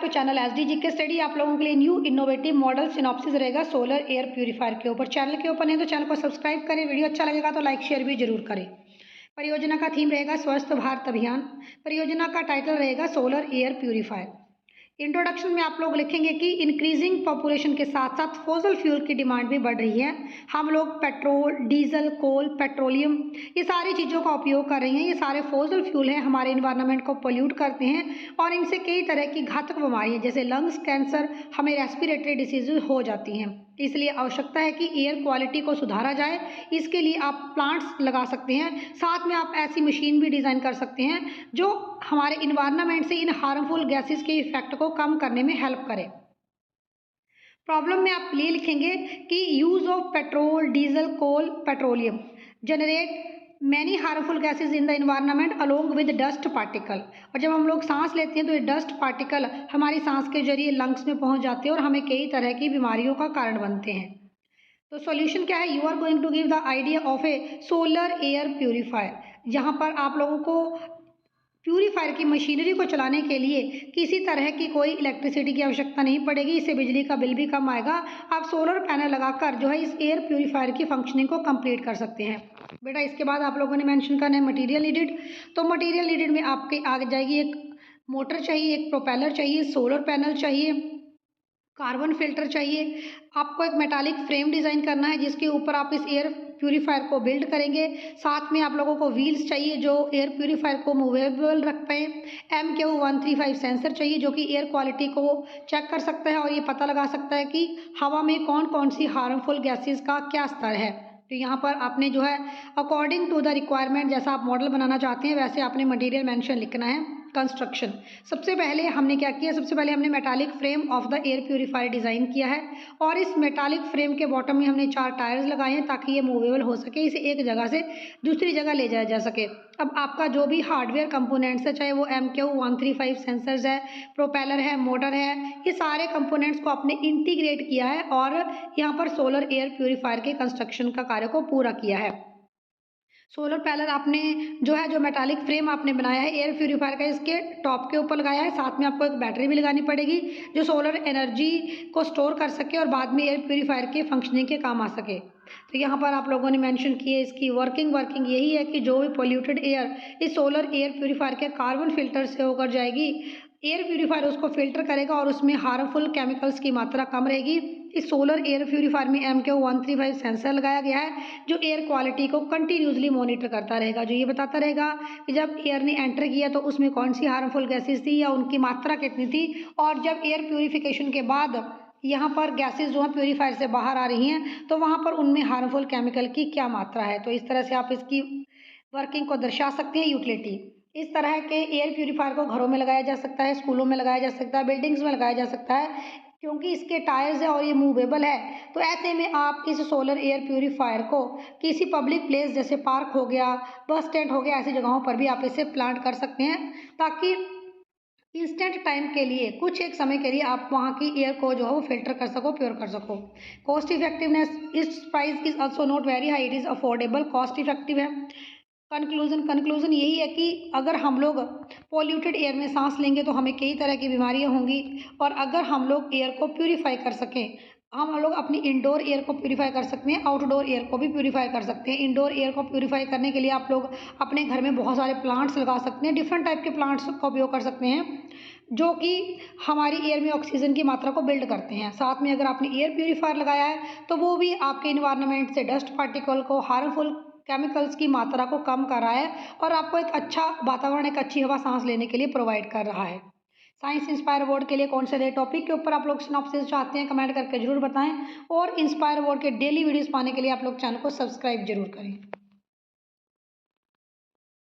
To channel SDG के study. आप लोगों के लिए न्यू इनोवेटिव मॉडल सिनॉप्सिस रहेगा सोलर एयर प्यूरीफायर के ऊपर। चैनल के ऊपर नहीं तो चैनल को सब्सक्राइब करें, वीडियो अच्छा लगेगा तो लाइक शेयर भी जरूर करें। परियोजना का थीम रहेगा स्वस्थ भारत अभियान। परियोजना का टाइटल रहेगा सोलर एयर प्यूरीफायर। इंट्रोडक्शन में आप लोग लिखेंगे कि इंक्रीजिंग पॉपुलेशन के साथ साथ फॉसिल फ्यूल की डिमांड भी बढ़ रही है। हम लोग पेट्रोल, डीजल, कोल, पेट्रोलियम ये सारी चीज़ों का उपयोग कर रही हैं। ये सारे फॉसिल फ्यूल हैं, हमारे इन्वायरमेंट को पोल्यूट करते हैं और इनसे कई तरह की घातक बीमारियां जैसे लंग्स कैंसर, हमें रेस्पिरेटरी डिसीजेज हो जाती हैं। इसलिए आवश्यकता है कि एयर क्वालिटी को सुधारा जाए। इसके लिए आप प्लांट्स लगा सकते हैं, साथ में आप ऐसी मशीन भी डिज़ाइन कर सकते हैं जो हमारे इन्वायरमेंट से इन हार्मफुल गैसेस के इफेक्ट को कम करने में हेल्प करे। प्रॉब्लम में आप ये लिखेंगे कि use of petrol, diesel, coal, petroleum generate many harmful gases in the environment along with dust particle. और जब हम लोग सांस लेते हैं तो ये डस्ट पार्टिकल हमारी सांस के जरिए लंग्स में पहुंच जाते हैं और हमें कई तरह की बीमारियों का कारण बनते हैं। तो सॉल्यूशन क्या है? You are going to give the idea of a solar air purifier. यहाँ पर आप लोगों को प्यूरीफायर की मशीनरी को चलाने के लिए किसी तरह की कोई इलेक्ट्रिसिटी की आवश्यकता नहीं पड़ेगी। इससे बिजली का बिल भी कम आएगा। आप सोलर पैनल लगाकर जो है इस एयर प्यूरीफायर की फंक्शनिंग को कंप्लीट कर सकते हैं। बेटा इसके बाद आप लोगों ने मेंशन करना है मटेरियल नीडेड। तो मटेरियल नीडेड में आपके आगे जाएगी एक मोटर चाहिए, एक प्रोपेलर चाहिए, सोलर पैनल चाहिए, कार्बन फिल्टर चाहिए। आपको एक मेटालिक फ्रेम डिज़ाइन करना है जिसके ऊपर आप इस एयर प्यूरीफायर को बिल्ड करेंगे। साथ में आप लोगों को व्हील्स चाहिए जो एयर प्यूरीफायर को मूवेबल रख पाए। MQ135 सेंसर चाहिए जो कि एयर क्वालिटी को चेक कर सकता है और ये पता लगा सकता है कि हवा में कौन कौन सी हार्मफुल गैसेस का क्या स्तर है। तो यहाँ पर आपने जो है अकॉर्डिंग टू द रिक्वायरमेंट जैसा आप मॉडल बनाना चाहते हैं वैसे आपने मटेरियल मेंशन लिखना है। कंस्ट्रक्शन सबसे पहले हमने क्या किया? सबसे पहले हमने metallic frame of the air purifier design किया है और इस मेटालिक फ्रेम के बॉटम में हमने 4 टायर्स लगाए हैं ताकि ये मूवेबल हो सके, इसे एक जगह से दूसरी जगह ले जाया जा सके। अब आपका जो भी हार्डवेयर कंपोनेंट्स है, चाहे वो MQ135 सेंसर्स है, प्रोपेलर है, मोटर है, ये सारे कंपोनेंट्स को आपने इंटीग्रेट किया है और यहाँ पर सोलर एयर प्यूरीफायर के कंस्ट्रक्शन का कार्य को पूरा किया है। सोलर पैनल आपने जो मेटालिक फ्रेम आपने बनाया है एयर प्यूरीफायर का इसके टॉप के ऊपर लगाया है। साथ में आपको एक बैटरी भी लगानी पड़ेगी जो सोलर एनर्जी को स्टोर कर सके और बाद में एयर प्यूरीफायर के फंक्शनिंग के काम आ सके। तो यहाँ पर आप लोगों ने मेंशन की है इसकी वर्किंग यही है कि जो भी पोल्यूटेड एयर इस सोलर एयर प्यूरीफायर के कार्बन फिल्टर से होकर जाएगी, एयर प्यूरीफायर उसको फिल्टर करेगा और उसमें हार्मफुल केमिकल्स की मात्रा कम रहेगी। इस सोलर एयर प्यूरीफायर में MQ135 सेंसर लगाया गया है जो एयर क्वालिटी को कंटिन्यूसली मॉनिटर करता रहेगा, जो ये बताता रहेगा कि जब एयर ने एंटर किया तो उसमें कौन सी हार्मफुल गैसेस थी या उनकी मात्रा कितनी थी, और जब एयर प्यूरिफिकेशन के बाद यहाँ पर गैसेस जो है प्यूरीफायर से बाहर आ रही हैं तो वहाँ पर उनमें हार्मफुल केमिकल की क्या मात्रा है। तो इस तरह से आप इसकी वर्किंग को दर्शा सकते हैं। यूटिलिटी इस तरह के एयर प्यूरीफायर को घरों में लगाया जा सकता है, स्कूलों में लगाया जा सकता है, बिल्डिंग्स में लगाया जा सकता है क्योंकि इसके टायर्स है और ये मूवेबल है। तो ऐसे में आप इस सोलर एयर प्यूरीफायर को किसी पब्लिक प्लेस जैसे पार्क हो गया, बस स्टैंड हो गया, ऐसी जगहों पर भी आप इसे प्लांट कर सकते हैं ताकि इंस्टेंट टाइम के लिए कुछ एक समय के लिए आप वहाँ की एयर को जो है वो फिल्टर कर सको, प्योर कर सको। Cost effectiveness, it's price is also not very high, it is affordable, cost effective है। कंक्लूजन यही है कि अगर हम लोग पॉल्यूटेड एयर में सांस लेंगे तो हमें कई तरह की बीमारियां होंगी और अगर हम लोग एयर को प्यूरीफाई कर सकें, हम लोग अपनी इंडोर एयर को प्यूरीफाई कर सकते हैं, आउटडोर एयर को भी प्यूरीफाई कर सकते हैं। इंडोर एयर को प्यूरीफाई करने के लिए आप लोग अपने घर में बहुत सारे प्लांट्स लगा सकते हैं, डिफरेंट टाइप के प्लांट्स का उपयोग कर सकते हैं जो कि हमारी एयर में ऑक्सीजन की मात्रा को बिल्ड करते हैं। साथ में अगर आपने एयर प्यूरीफायर लगाया है तो वो भी आपके इन्वायरमेंट से डस्ट पार्टिकल को, हार्मफुल केमिकल्स की मात्रा को कम कर रहा है और आपको एक अच्छा वातावरण, एक अच्छी हवा सांस लेने के लिए प्रोवाइड कर रहा है। साइंस इंस्पायर अवार्ड के लिए कौन से नए टॉपिक के ऊपर आप लोग सिनॉप्सिस चाहते हैं कमेंट करके जरूर बताएं और इंस्पायर अवार्ड के डेली वीडियोस पाने के लिए आप लोग चैनल को सब्सक्राइब जरूर करें।